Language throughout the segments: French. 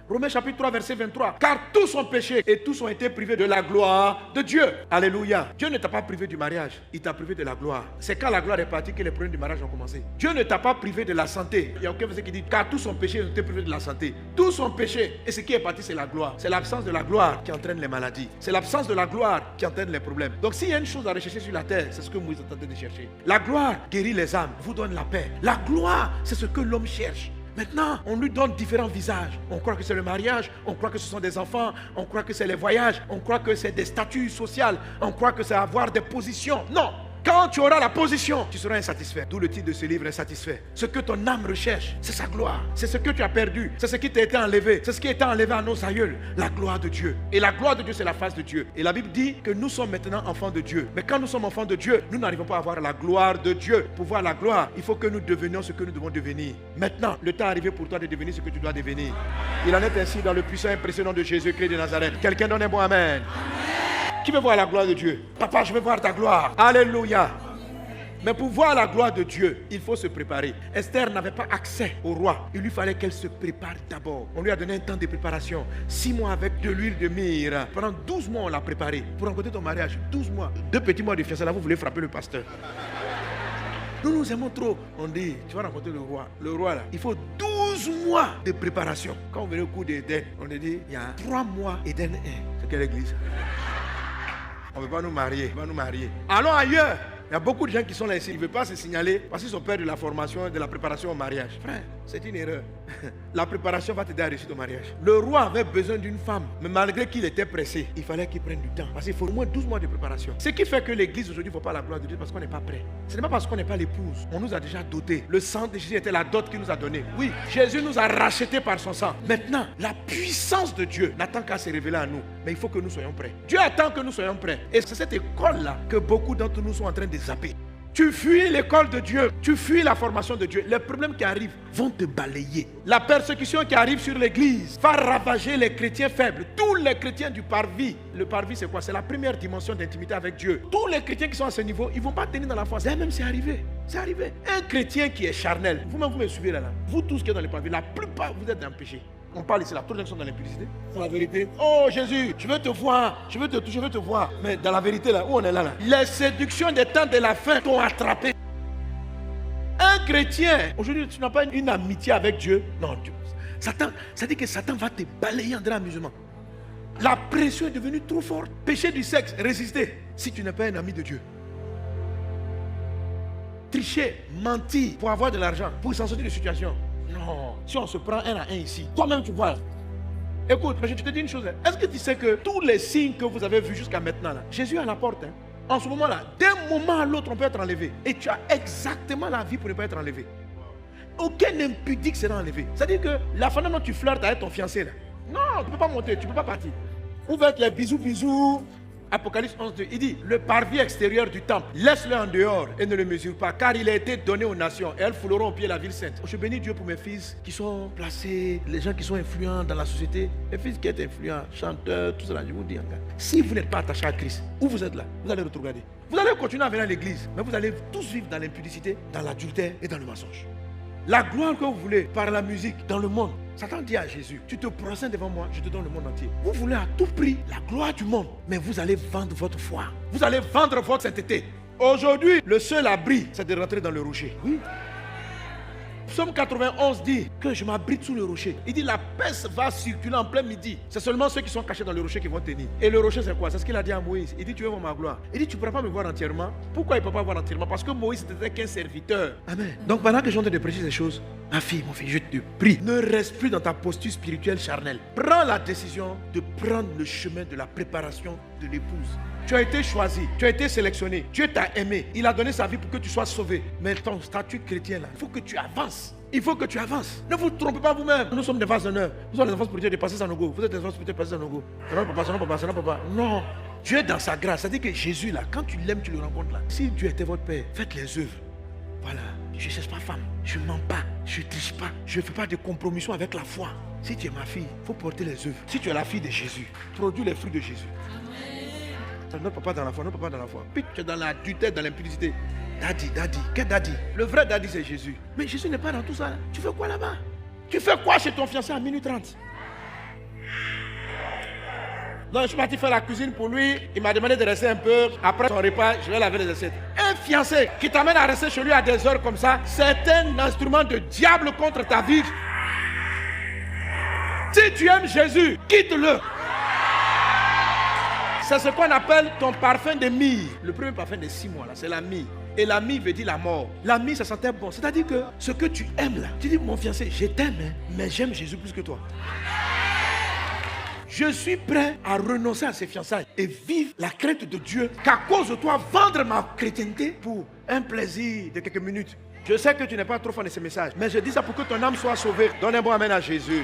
Romains chapitre 3, verset 23. Car tous ont péché et tous ont été privés de la gloire de Dieu. Alléluia. Dieu ne t'a pas privé du mariage, il t'a privé de la gloire. C'est quand la gloire est partie que les problèmes du mariage ont commencé. Dieu ne t'a pas privé de la santé. Il n'y a aucun verset qui dit car tous ont péché et ont été privés de la santé. Tous ont péché et ce qui est parti, c'est la gloire. C'est l'absence de la gloire qui entraîne les maladies. C'est l'absence de la gloire qui entraîne les problèmes. Donc s'il y a une chose à rechercher sur la terre, c'est ce que Moïse est en train de chercher. La gloire guérit les âmes, vous donne la paix. La gloire, c'est ce que l'homme cherche. Maintenant, on lui donne différents visages. On croit que c'est le mariage, on croit que ce sont des enfants, on croit que c'est les voyages, on croit que c'est des statuts sociaux, on croit que c'est avoir des positions. Non! Quand tu auras la position, tu seras insatisfait. D'où le titre de ce livre, Insatisfait. Ce que ton âme recherche, c'est sa gloire. C'est ce que tu as perdu. C'est ce qui t'a été enlevé. C'est ce qui a été enlevé à nos aïeuls. La gloire de Dieu. Et la gloire de Dieu, c'est la face de Dieu. Et la Bible dit que nous sommes maintenant enfants de Dieu. Mais quand nous sommes enfants de Dieu, nous n'arrivons pas à avoir la gloire de Dieu. Pour voir la gloire, il faut que nous devenions ce que nous devons devenir. Maintenant, le temps est arrivé pour toi de devenir ce que tu dois devenir. Il en est ainsi dans le puissant et impressionnant de Jésus-Christ de Nazareth. Quelqu'un donne un bon amen. Qui veut voir la gloire de Dieu? Papa, je veux voir ta gloire. Alléluia. Mais pour voir la gloire de Dieu, il faut se préparer. Esther n'avait pas accès au roi. Il lui fallait qu'elle se prépare d'abord. On lui a donné un temps de préparation. 6 mois avec de l'huile de myrrhe. Pendant 12 mois, on l'a préparé. Pour rencontrer ton mariage, 12 mois. 2 petits mois de fiançailles, là, vous voulez frapper le pasteur. Nous aimons trop. On dit, tu vas rencontrer le roi. Le roi, là, il faut 12 mois de préparation. Quand on venait au cours d'Éden, on a dit, il y a 3 mois Éden 1. C'est quelle église? On ne veut pas nous marier. On va nous marier. Allons ailleurs. Il y a beaucoup de gens qui sont là ici, ils ne veulent pas se signaler parce qu'ils ont peur de la formation et de la préparation au mariage. Frère, c'est une erreur. La préparation va t'aider à réussir ton mariage. Le roi avait besoin d'une femme, mais malgré qu'il était pressé, il fallait qu'il prenne du temps. Parce qu'il faut au moins 12 mois de préparation. Ce qui fait que l'église aujourd'hui ne faut pas la gloire de Dieu parce qu'on n'est pas prêt. Ce n'est pas parce qu'on n'est pas l'épouse. On nous a déjà dotés. Le sang de Jésus était la dot qu'il nous a donnée. Oui, Jésus nous a rachetés par son sang. Maintenant, la puissance de Dieu n'attend qu'à se révéler à nous. Mais il faut que nous soyons prêts. Dieu attend que nous soyons prêts. Et c'est cette école-là que beaucoup d'entre nous sont en train de zapper. Tu fuis l'école de Dieu, tu fuis la formation de Dieu. Les problèmes qui arrivent vont te balayer. La persécution qui arrive sur l'église va ravager les chrétiens faibles. Tous les chrétiens du parvis. Le parvis, c'est quoi? C'est la première dimension d'intimité avec Dieu. Tous les chrétiens qui sont à ce niveau, ils ne vont pas tenir dans la foi. Même c'est arrivé. C'est arrivé. Un chrétien qui est charnel, vous-même vous me suivez là. Vous tous qui êtes dans les parvis, la plupart vous êtes dans le péché. On parle ici là, tous les gens sont dans l'impudicité. C'est la vérité. Oh Jésus, je veux te voir, je veux te toucher, je veux te voir. Mais dans la vérité là, où on est là, les séductions des temps de la fin t'ont attrapé. Un chrétien, aujourd'hui tu n'as pas une amitié avec Dieu. Non, Satan, ça dit que Satan va te balayer en l'amusement. La pression est devenue trop forte. Péché du sexe, résister si tu n'es pas un ami de Dieu. Tricher, mentir pour avoir de l'argent, pour s'en sortir de situation. Non, si on se prend un à un ici, toi-même tu vois. Écoute, mais je te dis une chose. Est-ce que tu sais que tous les signes que vous avez vus jusqu'à maintenant, là, Jésus est à la porte. En ce moment-là, d'un moment à l'autre, on peut être enlevé. Et tu as exactement la vie pour ne pas être enlevé. Aucun impudique sera enlevé. C'est-à-dire que la femme dont tu flirtes avec ton fiancé, là, non, tu ne peux pas monter, tu ne peux pas partir. Ouvre les bisous. Apocalypse 11:2, il dit, le parvis extérieur du temple, laisse-le en dehors et ne le mesure pas, car il a été donné aux nations et elles fouleront au pied la ville sainte. Je bénis Dieu pour mes fils qui sont placés, les gens qui sont influents dans la société, les fils qui sont influents, chanteurs, tout cela, je vous dis encore. Si vous n'êtes pas attaché à Christ, où vous êtes là, vous allez regarder. Vous allez continuer à venir à l'église, mais vous allez tous vivre dans l'impudicité, dans l'adultère et dans le mensonge. La gloire que vous voulez par la musique dans le monde, Satan dit à Jésus, tu te procèdes devant moi, je te donne le monde entier. Vous voulez à tout prix la gloire du monde, mais vous allez vendre votre foi. Vous allez vendre votre sainteté. Aujourd'hui, le seul abri, c'est de rentrer dans le rocher. Oui. Psaume 91 dit que je m'abrite sous le rocher. Il dit la peste va circuler en plein midi. C'est seulement ceux qui sont cachés dans le rocher qui vont tenir. Et le rocher c'est quoi? C'est ce qu'il a dit à Moïse. Il dit tu veux voir ma gloire. Il dit tu ne pourras pas me voir entièrement. Pourquoi il ne peut pas voir entièrement? Parce que Moïse n'était qu'un serviteur. Amen. Donc pendant que je suis en train de prêcher ces choses, ma fille, mon fils, je te prie, ne reste plus dans ta posture spirituelle charnelle. Prends la décision de prendre le chemin de la préparation de l'épouse. Tu as été choisi, tu as été sélectionné, Dieu t'a aimé, il a donné sa vie pour que tu sois sauvé. Mais ton statut chrétien là, il faut que tu avances. Il faut que tu avances. Ne vous trompez pas vous-même. Nous sommes des vases d'honneur. Nous sommes des enfants spirituels de passer Sanogo. Vous êtes des enfants spirituels de passer Sanogo. Non, papa, non, papa. Non. Dieu est dans sa grâce. Ça dit que Jésus là, quand tu l'aimes, tu le rencontres là. Si Dieu était votre père, faites les œuvres. Voilà. Je ne cherche pas femme. Je ne mens pas. Je ne triche pas. Je ne fais pas de compromission avec la foi. Si tu es ma fille, il faut porter les œuvres. Si tu es la fille de Jésus, produis les fruits de Jésus. Notre papa dans la foi, notre papa dans la foi. Puis tu es dans la tutelle, dans l'impudicité. Daddy. Quel daddy? Le vrai daddy c'est Jésus. Mais Jésus n'est pas dans tout ça. Tu fais quoi là-bas? Tu fais quoi chez ton fiancé à minuit 30? Donc je suis parti faire la cuisine pour lui. Il m'a demandé de rester un peu. Après son repas, je vais laver les assiettes. Un fiancé qui t'amène à rester chez lui à des heures comme ça, c'est un instrument de diable contre ta vie. Si tu aimes Jésus, quitte-le. C'est ce qu'on appelle ton parfum de myrrhe. Le premier parfum de 6 mois, là, c'est la myrrhe. Et la myrrhe veut dire la mort. La myrrhe, ça sentait bon. C'est-à-dire que ce que tu aimes là, tu dis, mon fiancé, je t'aime, hein, mais j'aime Jésus plus que toi. Je suis prêt à renoncer à ces fiançailles et vivre la crainte de Dieu qu'à cause de toi, vendre ma chrétienté pour un plaisir de quelques minutes. Je sais que tu n'es pas trop fan de ces messages, mais je dis ça pour que ton âme soit sauvée. Donne un bon amen à Jésus.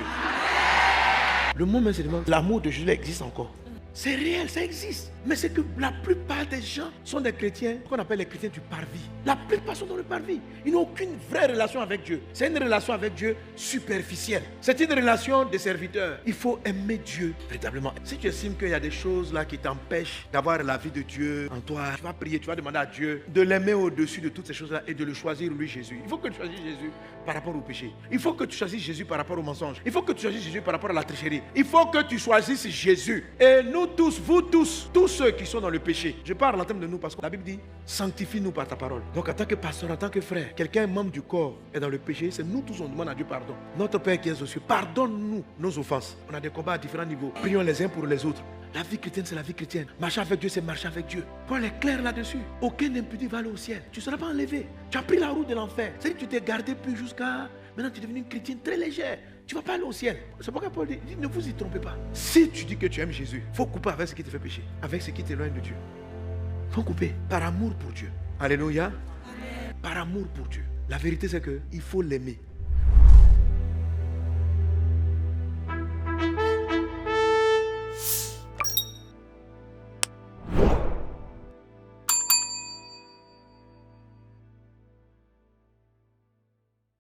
Le mot même se demande, l'amour de Jésus existe encore. C'est réel, ça existe. Mais c'est que la plupart des gens sont des chrétiens qu'on appelle les chrétiens du parvis. La plupart sont dans le parvis. Ils n'ont aucune vraie relation avec Dieu. C'est une relation avec Dieu superficielle. C'est une relation de serviteur. Il faut aimer Dieu véritablement. Si tu estimes qu'il y a des choses là qui t'empêchent d'avoir la vie de Dieu en toi, tu vas prier, tu vas demander à Dieu de l'aimer au-dessus de toutes ces choses-là et de le choisir lui, Jésus. Il faut que tu choisisses Jésus par rapport au péché. Il faut que tu choisisses Jésus par rapport au mensonge. Il faut que tu choisisses Jésus par rapport à la tricherie. Il faut que tu choisisses Jésus. Et nous tous, vous tous ceux qui sont dans le péché. Je parle en termes de nous parce que la Bible dit sanctifie-nous par ta parole. Donc en tant que pasteur, en tant que frère, quelqu'un membre du corps est dans le péché, c'est nous tous on demande à Dieu pardon. Notre Père qui est aux cieux, pardonne-nous nos offenses. On a des combats à différents niveaux. Prions les uns pour les autres. La vie chrétienne, c'est la vie chrétienne. Marcher avec Dieu, c'est marcher avec Dieu. Paul est clair là-dessus. Aucun impudi va aller au ciel. Tu ne seras pas enlevé. Tu as pris la route de l'enfer. C'est-à-dire que tu t'es gardé plus jusqu'à... Maintenant, tu es devenu une chrétienne très légère. Tu ne vas pas aller au ciel. C'est pourquoi Paul dit, ne vous y trompez pas. Si tu dis que tu aimes Jésus, il faut couper avec ce qui te fait pécher, avec ce qui t'éloigne de Dieu. Il faut couper par amour pour Dieu. Alléluia. Amen. Par amour pour Dieu. La vérité, c'est qu'il faut l'aimer.